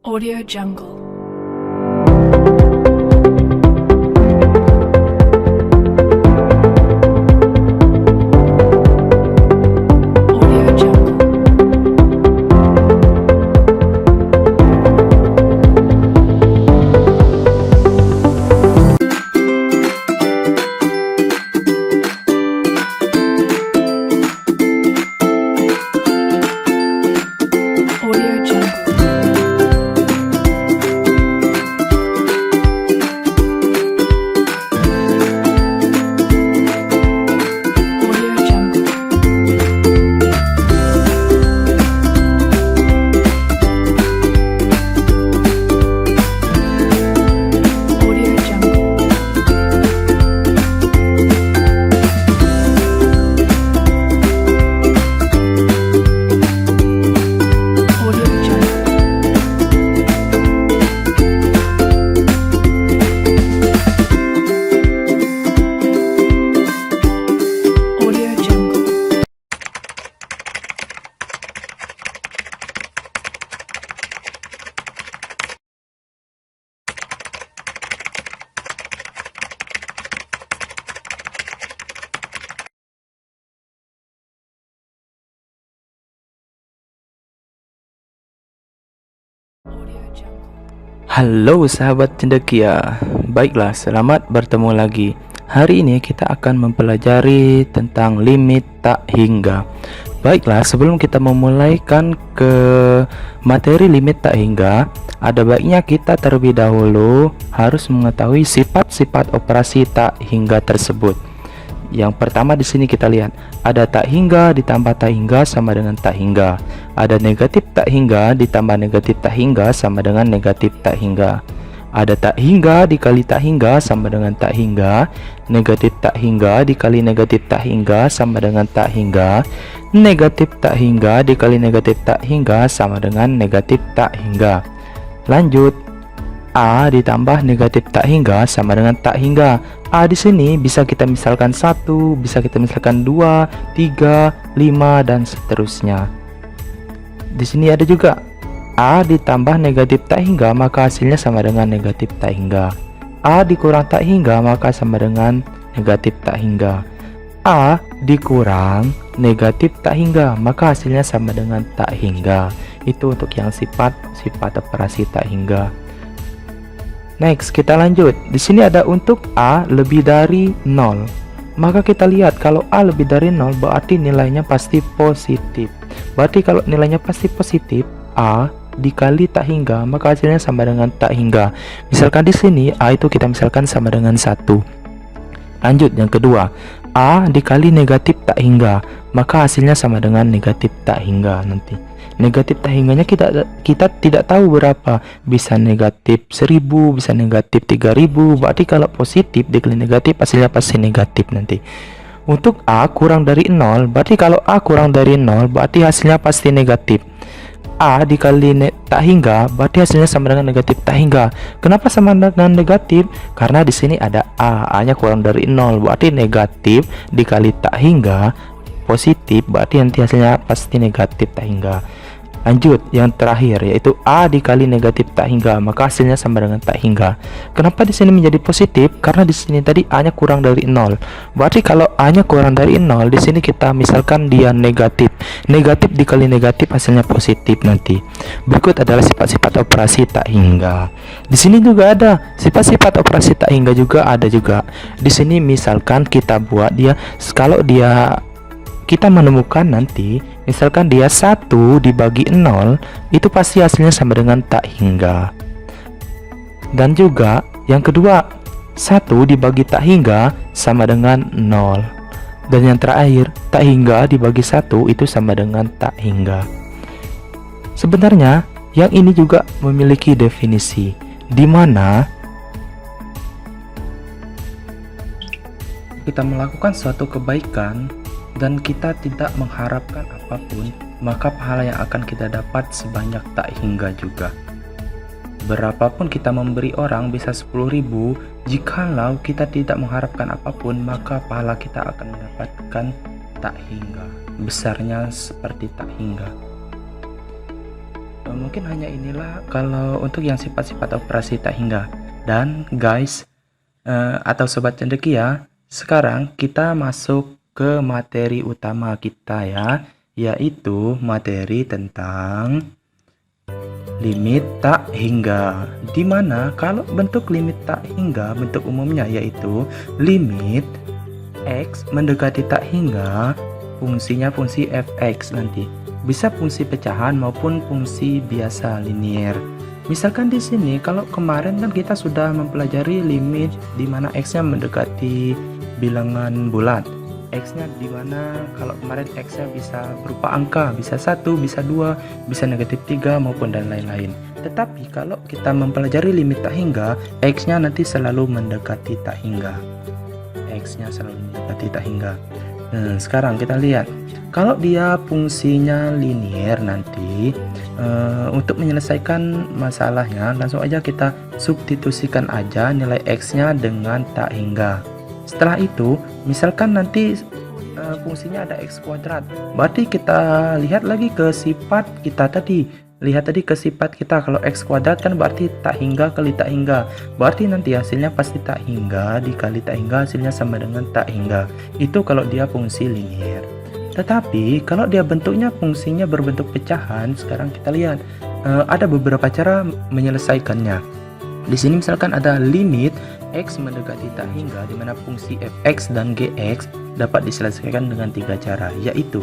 Audio Jungle. Audio Jungle. Audio Jungle. Audio Jungle. Audio Jungle. Audio Jungle. Audio Jungle. Audio Jungle. Halo sahabat cendekia, baiklah selamat bertemu lagi. Hari ini kita akan mempelajari tentang limit tak hingga. Baiklah, sebelum kita memulaikan ke materi limit tak hingga, ada baiknya kita terlebih dahulu harus mengetahui sifat-sifat operasi tak hingga tersebut. Yang pertama di sini kita lihat ada tak hingga ditambah tak hingga sama dengan tak hingga. Ada negatif tak hingga ditambah negatif tak hingga sama dengan negatif tak hingga. Ada tak hingga dikali tak hingga sama dengan tak hingga. Negatif tak hingga dikali negatif tak hingga sama dengan tak hingga. Negatif tak hingga dikali negatif tak hingga sama dengan negatif tak hingga. Lanjut, A ditambah negatif tak hingga sama dengan tak hingga. A di sini bisa kita misalkan 1, bisa kita misalkan 2, 3, 5 dan seterusnya. Di sini ada juga A ditambah negatif tak hingga, maka hasilnya sama dengan negatif tak hingga. A dikurang tak hingga, maka sama dengan negatif tak hingga. A dikurang negatif tak hingga, maka hasilnya sama dengan tak hingga. Itu untuk yang sifat operasi tak hingga. Next, kita lanjut. Di sini ada untuk A lebih dari 0. Maka kita lihat kalau A lebih dari 0 berarti nilainya pasti positif. Berarti kalau nilainya pasti positif, A dikali tak hingga, maka hasilnya sama dengan tak hingga. Misalkan di sini A itu kita misalkan sama dengan 1. Lanjut yang kedua, A dikali negatif tak hingga, maka hasilnya sama dengan negatif tak hingga nanti. Negatif tak hingganya kita tidak tahu berapa, bisa negatif 1000, bisa negatif 3000. Berarti kalau positif dikali negatif hasilnya pasti negatif nanti. Untuk A kurang dari 0, berarti kalau A kurang dari 0 berarti hasilnya pasti negatif. A dikali tak hingga berarti hasilnya sama dengan negatif tak hingga. Kenapa sama dengan negatif? Karena di sini ada A-nya kurang dari 0, berarti negatif dikali tak hingga positif, berarti nanti hasilnya pasti negatif tak hingga. Lanjut, yang terakhir yaitu A dikali negatif tak hingga, maka hasilnya sama dengan tak hingga. Kenapa di sini menjadi positif? Karena di sini tadi A-nya kurang dari 0. Berarti kalau A-nya kurang dari 0, di sini kita misalkan dia negatif. Negatif dikali negatif hasilnya positif nanti. Berikut adalah sifat-sifat operasi tak hingga. Di sini juga ada sifat-sifat operasi tak hingga juga ada juga. Di sini misalkan kita buat dia kalau kita menemukan nanti misalkan dia 1 dibagi 0 itu pasti hasilnya sama dengan tak hingga. Dan juga yang kedua, 1 dibagi tak hingga sama dengan 0. Dan yang terakhir, tak hingga dibagi 1 itu sama dengan tak hingga. Sebenarnya yang ini juga memiliki definisi di mana kita melakukan suatu kebaikan dan kita tidak mengharapkan apapun, maka pahala yang akan kita dapat sebanyak tak hingga juga. Berapapun kita memberi orang bisa 10.000, jikalau kita tidak mengharapkan apapun, maka pahala kita akan mendapatkan tak hingga. Besarnya seperti tak hingga. Mungkin hanya inilah kalau untuk yang sifat-sifat operasi tak hingga. Dan guys, atau sobat cendekia, sekarang kita masuk ke materi utama kita ya, yaitu materi tentang limit tak hingga. Dimana kalau bentuk limit tak hingga, bentuk umumnya yaitu limit X mendekati tak hingga, fungsinya fungsi fx nanti. Bisa fungsi pecahan maupun fungsi biasa linear. Misalkan di sini kalau kemarin kan kita sudah mempelajari limit di mana x-nya mendekati bilangan bulat. X-nya di mana kalau kemarin X-nya bisa berupa angka, bisa 1, bisa 2, bisa negatif 3 maupun dan lain-lain. Tetapi kalau kita mempelajari limit tak hingga, X-nya nanti selalu mendekati tak hingga. X-nya selalu mendekati tak hingga. Sekarang kita lihat, kalau dia fungsinya linear nanti, untuk menyelesaikan masalahnya langsung aja kita substitusikan aja nilai X-nya dengan tak hingga. Setelah itu, misalkan nanti fungsinya ada X kuadrat, berarti kita lihat lagi ke sifat kita tadi. Lihat tadi ke sifat kita, kalau X kuadrat kan berarti tak hingga kali tak hingga, berarti nanti hasilnya pasti tak hingga dikali tak hingga, hasilnya sama dengan tak hingga. Itu kalau dia fungsi linear. Tetapi kalau dia bentuknya fungsinya berbentuk pecahan, sekarang kita lihat ada beberapa cara menyelesaikannya. Di sini misalkan ada limit X mendekati tak hingga, di mana fungsi fx dan gx dapat diselesaikan dengan 3 cara, yaitu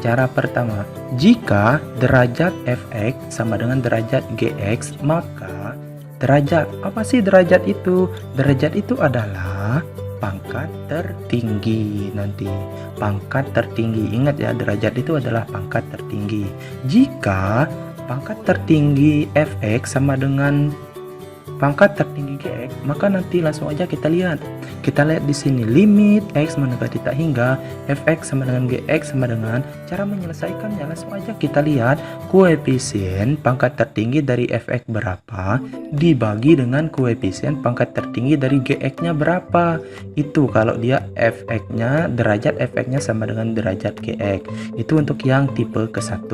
cara pertama, jika derajat fx sama dengan derajat gx, maka derajat, apa sih derajat itu? Derajat itu adalah pangkat tertinggi nanti. Pangkat tertinggi, ingat ya, derajat itu adalah pangkat tertinggi. Jika pangkat tertinggi fx sama dengan pangkat tertinggi gx, maka nanti langsung aja kita lihat. Kita lihat di sini limit x mendekati tak hingga, fx sama dengan gx sama dengan, cara menyelesaikannya langsung aja kita lihat koefisien pangkat tertinggi dari fx berapa dibagi dengan koefisien pangkat tertinggi dari gx-nya berapa. Itu kalau dia fx-nya, derajat fx-nya sama dengan derajat gx. Itu untuk yang tipe ke-1.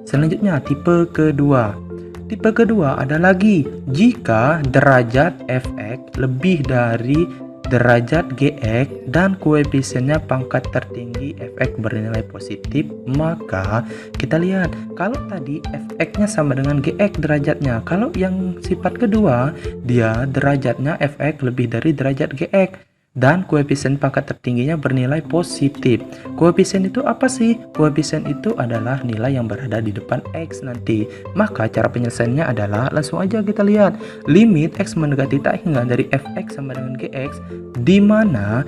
Selanjutnya tipe kedua. Tipe kedua ada lagi, jika derajat fx lebih dari derajat gx dan koefisiennya pangkat tertinggi fx bernilai positif, maka kita lihat kalau tadi fx-nya sama dengan gx derajatnya, kalau yang sifat kedua dia derajatnya fx lebih dari derajat gx dan koefisien pangkat tertingginya bernilai positif. Koefisien itu apa sih? Koefisien itu adalah nilai yang berada di depan X nanti. Maka cara penyelesaiannya adalah langsung aja kita lihat limit X mendekati tak hingga dari fx sama dengan gx, di mana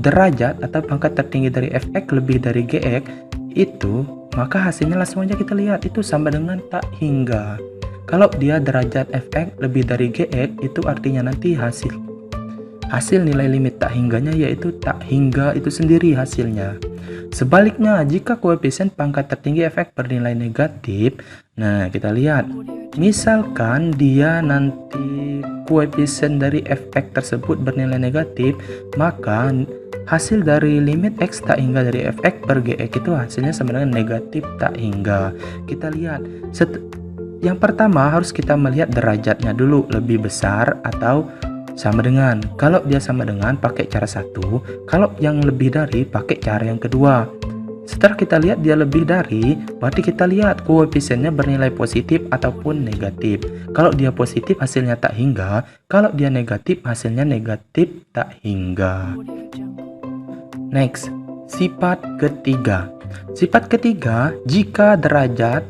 derajat atau pangkat tertinggi dari fx lebih dari gx itu, maka hasilnya langsung aja kita lihat itu sama dengan tak hingga. Kalau dia derajat fx lebih dari gx, itu artinya nanti hasil nilai limit tak hingganya yaitu tak hingga itu sendiri hasilnya. Sebaliknya, jika koefisien pangkat tertinggi fx bernilai negatif, nah kita lihat misalkan dia nanti koefisien dari fx tersebut bernilai negatif, maka hasil dari limit x tak hingga dari fx per gx itu hasilnya sama dengan negatif tak hingga. Kita lihat yang pertama harus kita melihat derajatnya dulu, lebih besar atau sama dengan. Kalau dia sama dengan pakai cara 1, kalau yang lebih dari pakai cara yang kedua. Setelah kita lihat dia lebih dari, berarti kita lihat koefisiennya bernilai positif ataupun negatif. Kalau dia positif hasilnya tak hingga, kalau dia negatif hasilnya negatif tak hingga. Next, sifat ketiga. Sifat ketiga, jika derajat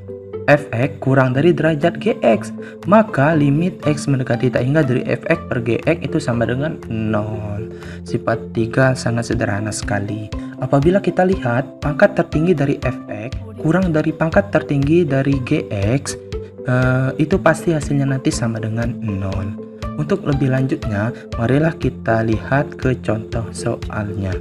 fx kurang dari derajat gx, maka limit x mendekati tak hingga dari fx per gx itu sama dengan 0. Sifat 3 sangat sederhana sekali. Apabila kita lihat pangkat tertinggi dari fx kurang dari pangkat tertinggi dari gx, itu pasti hasilnya nanti sama dengan 0. Untuk lebih lanjutnya, marilah kita lihat ke contoh soalnya.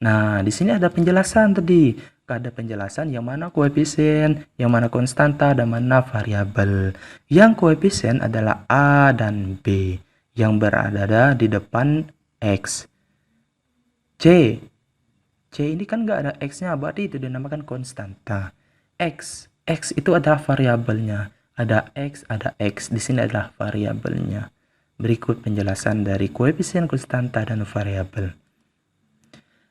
Nah, di sini ada penjelasan tadi. Ada penjelasan yang mana koefisien, yang mana konstanta, dan mana variabel. Yang koefisien adalah A dan B yang berada di depan X. C ini kan nggak ada X-nya, berarti itu dinamakan konstanta. X X itu adalah variabelnya. Ada X. Di sini adalah variabelnya. Berikut penjelasan dari koefisien konstanta dan variabel.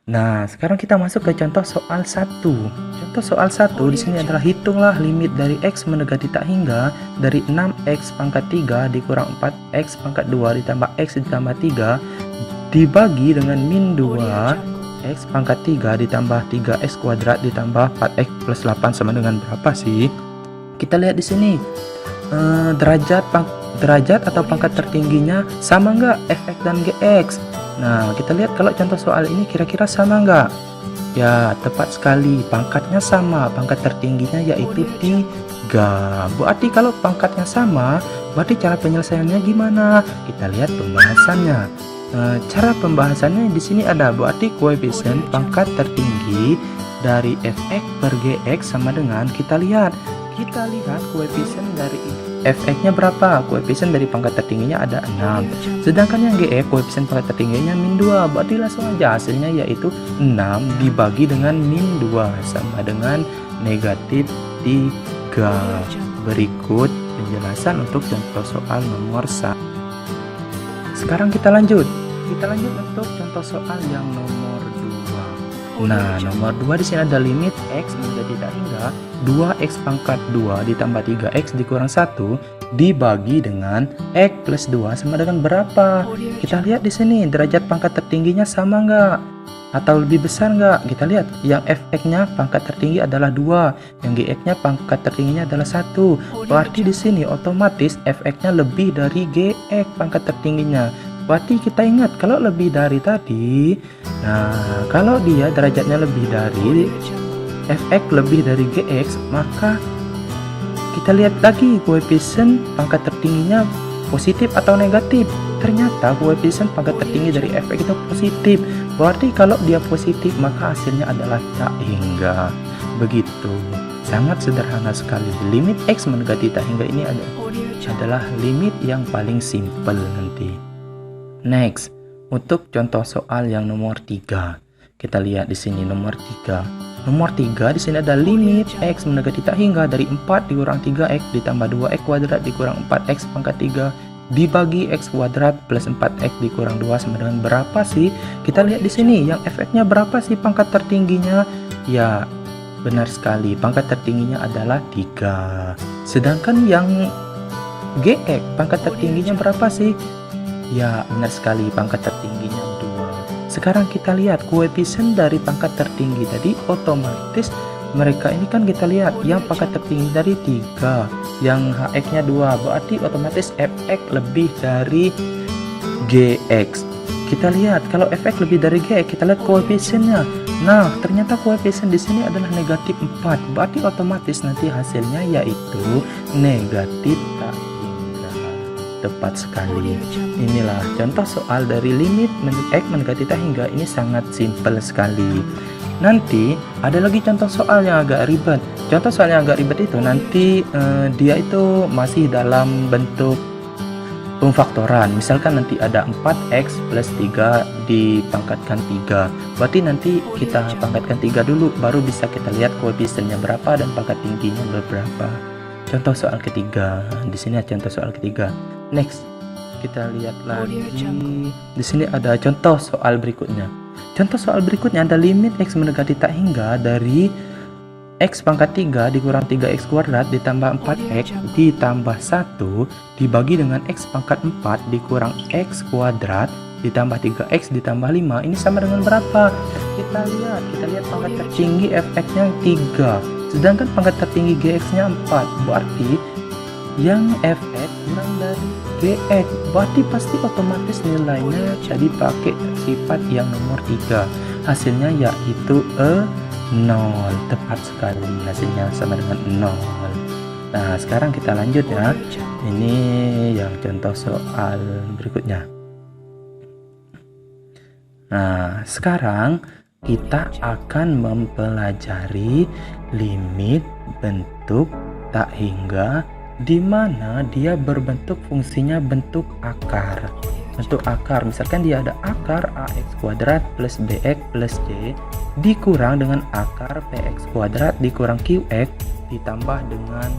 Nah, sekarang kita masuk ke contoh soal 1. Contoh soal 1 di sini adalah hitunglah limit dari X mendekati tak hingga dari 6X pangkat 3 dikurang 4X pangkat 2 ditambah X ditambah 3 dibagi dengan min 2 X pangkat 3 ditambah 3X kuadrat ditambah 4X plus 8 sama dengan berapa sih? Kita lihat di sini derajat atau pangkat tertingginya sama nggak Fx dan Gx. Nah, kita lihat kalau contoh soal ini kira-kira sama nggak? Ya, tepat sekali, pangkatnya sama, pangkat tertingginya yaitu 3. Berarti kalau pangkatnya sama, berarti cara penyelesaiannya gimana? Kita lihat pembahasannya. Cara pembahasannya di sini ada, berarti koefisien pangkat tertinggi dari Fx per Gx sama dengan kita lihat koefisien dari Fx-nya berapa? Koefisien dari pangkat tertingginya ada 6. Sedangkan yang Gx koefisien pangkat tertingginya min 2. Berarti langsung aja hasilnya yaitu 6 dibagi dengan min 2 sama dengan negatif 3. Berikut penjelasan untuk contoh soal nomor 1. Sekarang kita lanjut untuk contoh soal yang nomor 2. Nah, nomor 2 di sini ada limit X menjadi tak hingga 2X pangkat 2 ditambah 3X dikurang 1 dibagi dengan X plus 2 sama dengan berapa? Kita lihat di sini derajat pangkat tertingginya sama nggak? Atau lebih besar nggak? Kita lihat yang Fx-nya pangkat tertinggi adalah 2, yang Gx-nya pangkat tertingginya adalah 1. Berarti di sini otomatis Fx-nya lebih dari Gx pangkat tertingginya. Berarti kita ingat kalau lebih dari tadi, nah kalau dia derajatnya lebih dari Fx lebih dari Gx, maka kita lihat lagi koefisien pangkat tertingginya positif atau negatif. Ternyata koefisien pangkat tertinggi dari Fx itu positif. Berarti kalau dia positif maka hasilnya adalah tak hingga. Begitu. Sangat sederhana sekali. Limit X mendekati tak hingga ini adalah limit yang paling simpel nanti. Next, untuk contoh soal yang nomor 3. Kita lihat di sini nomor 3. Nomor 3 di sini ada limit X mendekati tak hingga dari 4 dikurang 3X ditambah 2X kuadrat dikurang 4X pangkat 3 dibagi X kuadrat plus 4X dikurang 2 sama dengan berapa sih? Kita lihat di sini yang Fx-nya berapa sih pangkat tertingginya? Ya, benar sekali, pangkat tertingginya adalah 3. Sedangkan yang Gx pangkat tertingginya berapa sih? Ya, benar sekali, pangkat tertingginya 2. Sekarang kita lihat koefisien dari pangkat tertinggi tadi, otomatis mereka ini kan kita lihat yang pangkat tertinggi dari 3, yang Hx-nya 2, berarti otomatis Fx lebih dari Gx. Kita lihat kalau Fx lebih dari Gx, kita lihat koefisiennya. Nah, ternyata koefisien di sini adalah negatif 4, berarti otomatis nanti hasilnya yaitu negatif tak hingga. Tepat sekali. Inilah contoh soal dari limit X mendekati tak hingga. Ini sangat simpel sekali. Nanti ada lagi contoh soal yang agak ribet. Contoh soal yang agak ribet itu nanti dia itu masih dalam bentuk pemfaktoran. Misalkan nanti ada 4X plus 3 dipangkatkan 3. Berarti nanti kita pangkatkan 3 dulu, baru bisa kita lihat koefisiennya berapa dan pangkat tingginya berapa. Contoh soal ketiga. Di sini ada contoh soal ketiga. Next, kita lihat lagi. Di sini ada contoh soal berikutnya. Contoh soal berikutnya ada limit X mendekati tak hingga dari X pangkat 3 dikurang 3X kuadrat ditambah 4X ditambah 1 dibagi dengan X pangkat 4 dikurang X kuadrat ditambah 3X ditambah 5. Ini sama dengan berapa? Kita lihat pangkat tertinggi Fx-nya 3, sedangkan pangkat tertinggi Gx-nya 4. Berarti yang Fx kurang dari Gx, berarti pasti otomatis nilainya jadi pakai sifat yang nomor 3. Hasilnya yaitu 0. Tepat sekali, hasilnya sama dengan 0. Nah, sekarang kita lanjut ya. Ini yang contoh soal berikutnya. Nah, sekarang kita akan mempelajari limit bentuk tak hingga, di mana dia berbentuk fungsinya bentuk akar. Bentuk akar, misalkan dia ada akar ax kuadrat plus bx plus c dikurang dengan akar px kuadrat dikurang qx ditambah dengan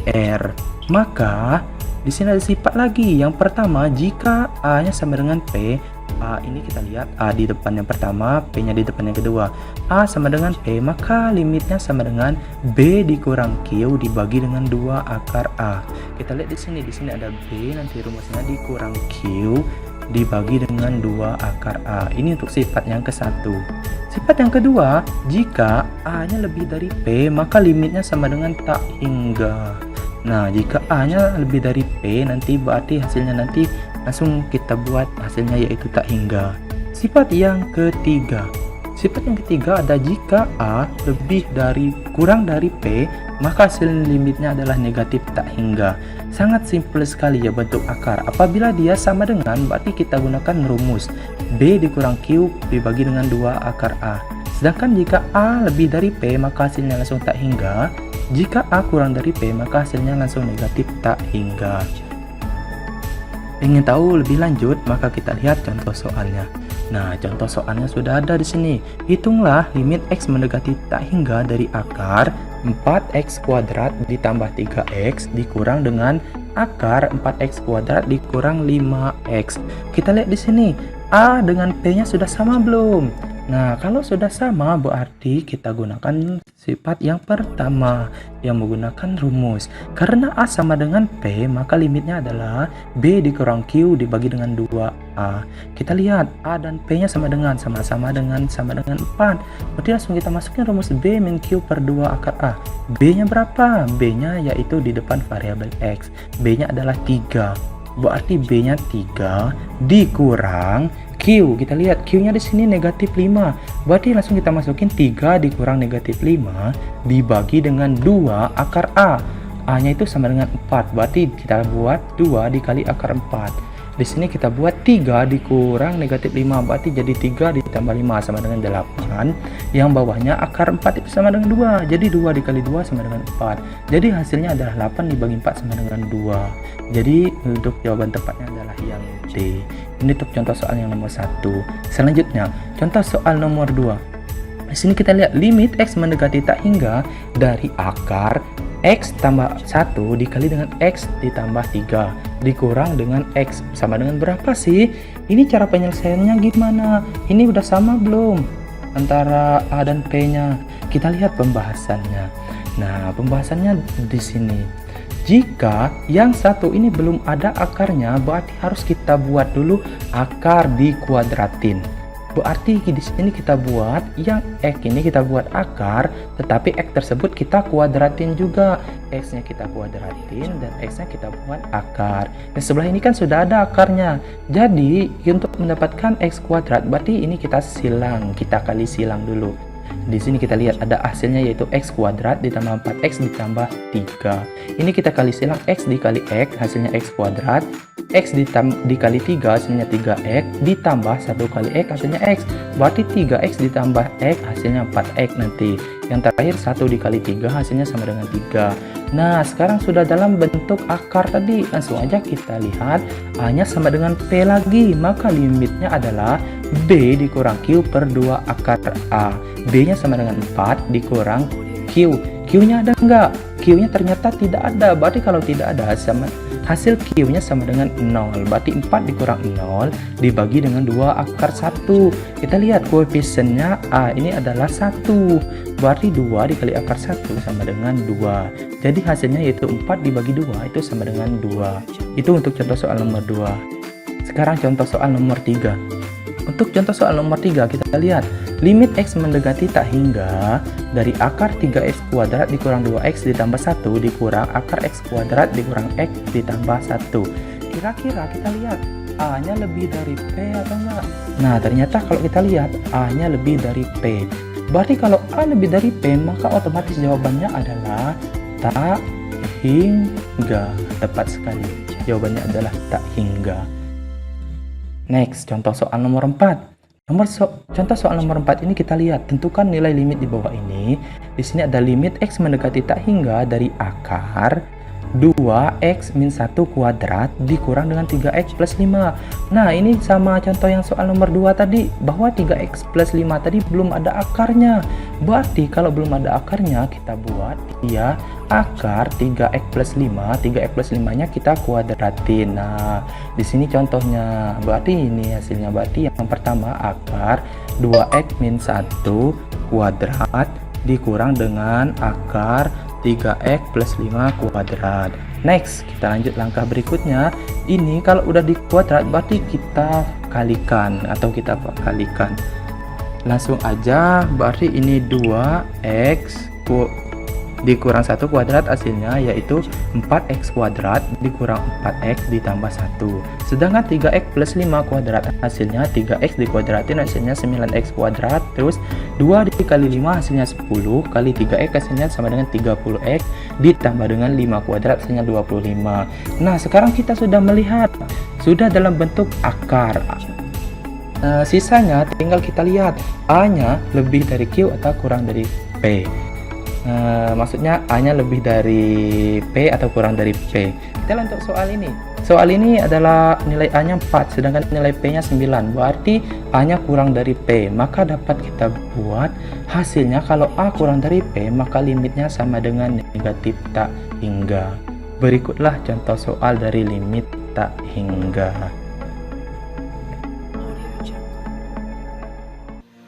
R. Maka di sini ada sifat lagi. Yang pertama, jika A-nya sama dengan P, A ini kita lihat A di depan yang pertama, P-nya di depan yang kedua. A sama dengan P, maka limitnya sama dengan B dikurang Q dibagi dengan 2 akar A. Kita lihat di sini ada B, nanti rumusnya dikurang Q dibagi dengan 2 akar A. Ini untuk sifat yang ke-1. Sifat yang kedua, jika A-nya lebih dari P, maka limitnya sama dengan tak hingga. Nah, jika A-nya lebih dari P, nanti berarti hasilnya nanti langsung kita buat hasilnya yaitu tak hingga. Sifat yang ketiga. Sifat yang ketiga ada jika A kurang dari P, maka hasil limitnya adalah negatif tak hingga. Sangat simpel sekali ya bentuk akar. Apabila dia sama dengan, berarti kita gunakan rumus B dikurang Q dibagi dengan 2 akar A. Sedangkan jika A lebih dari P, maka hasilnya langsung tak hingga. Jika A kurang dari P, maka hasilnya langsung negatif tak hingga. Ingin tahu lebih lanjut, maka kita lihat contoh soalnya. Nah, contoh soalnya sudah ada di sini. Hitunglah limit X mendekati tak hingga dari akar 4X kuadrat ditambah 3X dikurang dengan akar 4X kuadrat dikurang 5X. Kita lihat di sini, A dengan P-nya sudah sama belum? Nah, kalau sudah sama berarti kita gunakan sifat yang pertama yang menggunakan rumus. Karena A sama dengan P, maka limitnya adalah B dikurang Q dibagi dengan 2A. Kita lihat A dan P-nya sama dengan 4. Berarti langsung kita masukin rumus B min Q per 2 akar A. B-nya berapa? B-nya yaitu di depan variabel X. B-nya adalah 3. Berarti B-nya 3 dikurang Q. Kita lihat Q-nya di sini negatif 5. Berarti langsung kita masukin 3 dikurang negatif 5 dibagi dengan 2 akar A. A-nya itu sama dengan 4. Berarti kita buat 2 dikali akar 4. Di sini kita buat 3 dikurang negatif 5. Berarti jadi 3 ditambah 5 sama dengan 8. Yang bawahnya akar 4 itu sama dengan 2. Jadi 2 dikali 2 sama dengan 4. Jadi hasilnya adalah 8 dibagi 4 sama dengan 2. Jadi untuk jawaban tepatnya adalah yang D. Ini untuk contoh soal yang nomor 1. Selanjutnya, contoh soal nomor 2. Di sini kita lihat limit X mendekati tak hingga dari akar X tambah 1 dikali dengan X ditambah 3 dikurang dengan X sama dengan berapa sih? Ini cara penyelesaiannya gimana? Ini udah sama belum antara A dan P-nya? Kita lihat pembahasannya. Nah, pembahasannya di sini. Jika yang satu ini belum ada akarnya, berarti harus kita buat dulu akar dikuadratin. Berarti di sini kita buat yang X ini kita buat akar, tetapi X tersebut kita kuadratin juga. X-nya kita kuadratin dan X-nya kita buat akar. Dan sebelah ini kan sudah ada akarnya. Jadi untuk mendapatkan X kuadrat, berarti ini kita kali silang dulu. Di sini kita lihat ada hasilnya yaitu X kuadrat ditambah 4X ditambah 3. Ini kita kali silang X dikali X, hasilnya X kuadrat. X dikali 3 hasilnya 3X ditambah 1 kali X hasilnya X. Berarti 3X ditambah X hasilnya 4X nanti. Yang terakhir 1 dikali 3 hasilnya sama dengan 3. Nah, sekarang sudah dalam bentuk akar tadi. Langsung aja kita lihat A-nya sama dengan P lagi. Maka limitnya adalah B dikurang Q per 2 akar A. B-nya sama dengan 4 dikurang Q. Q-nya ada enggak? Q-nya ternyata tidak ada. Berarti kalau tidak ada hasil Q-nya sama dengan 0. Berarti 4 dikurang 0 dibagi dengan 2 akar 1. Kita lihat koefisiennya A ini adalah 1. Berarti 2 dikali akar 1 sama dengan 2. Jadi hasilnya yaitu 4 dibagi 2 itu sama dengan 2. Itu untuk contoh soal nomor 2. Sekarang contoh soal nomor 3. Untuk contoh soal nomor 3 kita lihat limit X mendekati tak hingga dari akar 3X kuadrat dikurang 2X ditambah 1 dikurang akar X kuadrat dikurang X ditambah 1. Kira-kira kita lihat A-nya lebih dari P atau enggak? Nah, ternyata kalau kita lihat A-nya lebih dari P. Berarti kalau A lebih dari P, maka otomatis jawabannya adalah tak hingga. Tepat sekali. Jawabannya adalah tak hingga. Next, contoh soal nomor 4. Contoh soal nomor 4 ini kita lihat, tentukan nilai limit di bawah ini. Di sini ada limit X mendekati tak hingga dari akar 2x min 1 kuadrat dikurang dengan 3x plus 5. Nah, ini sama contoh yang soal nomor 2 tadi, bahwa 3x plus 5 tadi belum ada akarnya. Berarti kalau belum ada akarnya, kita buat ya akar 3x plus 5. 3x plus 5 nya kita kuadratin. Nah, di sini contohnya. Berarti ini hasilnya. Berarti yang pertama akar 2x min 1 kuadrat dikurang dengan akar 3x plus 5 kuadrat. Next, kita lanjut langkah berikutnya. Ini kalau udah di kuadrat berarti kita kalikan atau kita kalikan. Langsung aja, berarti ini 2x dikurang 1 kuadrat hasilnya yaitu 4x kuadrat dikurang 4x ditambah 1. Sedangkan 3x plus 5 kuadrat hasilnya 3x dikuadratin hasilnya 9x kuadrat. Terus 2 dikali 5 hasilnya 10 kali 3x hasilnya sama dengan 30x ditambah dengan 5 kuadrat hasilnya 25. Nah, sekarang kita sudah melihat sudah dalam bentuk akar. Sisanya tinggal kita lihat A nya lebih dari Q atau kurang dari P. Maksudnya A nya lebih dari P atau kurang dari P. Kita lanjut soal ini. Soal ini adalah nilai A nya 4 sedangkan nilai P nya 9. Berarti A nya kurang dari P. Maka dapat kita buat hasilnya kalau A kurang dari P maka limitnya sama dengan negatif tak hingga. Berikutlah contoh soal dari limit tak hingga.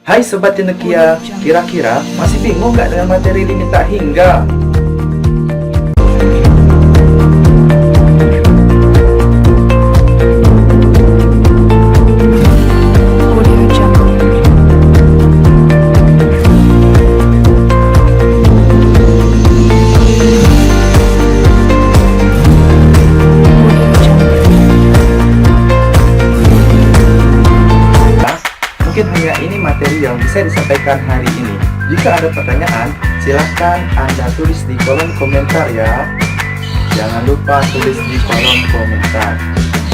Hai Sobat Cendekia, kira-kira masih bingung nggak dengan materi limit tak hingga? Audio Jungle. Mungkin hanya ini materi yang bisa disampaikan hari ini. Jika ada pertanyaan, silahkan Anda tulis di kolom komentar ya. Jangan lupa tulis di kolom komentar.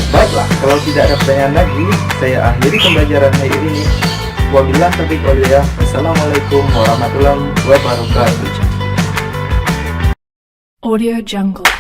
Baiklah, kalau tidak ada pertanyaan lagi, saya akhiri pembelajaran hari ini. Wabillahi taufiq wal hidayah. Wassalamualaikum warahmatullahi wabarakatuh. Audio Jungle.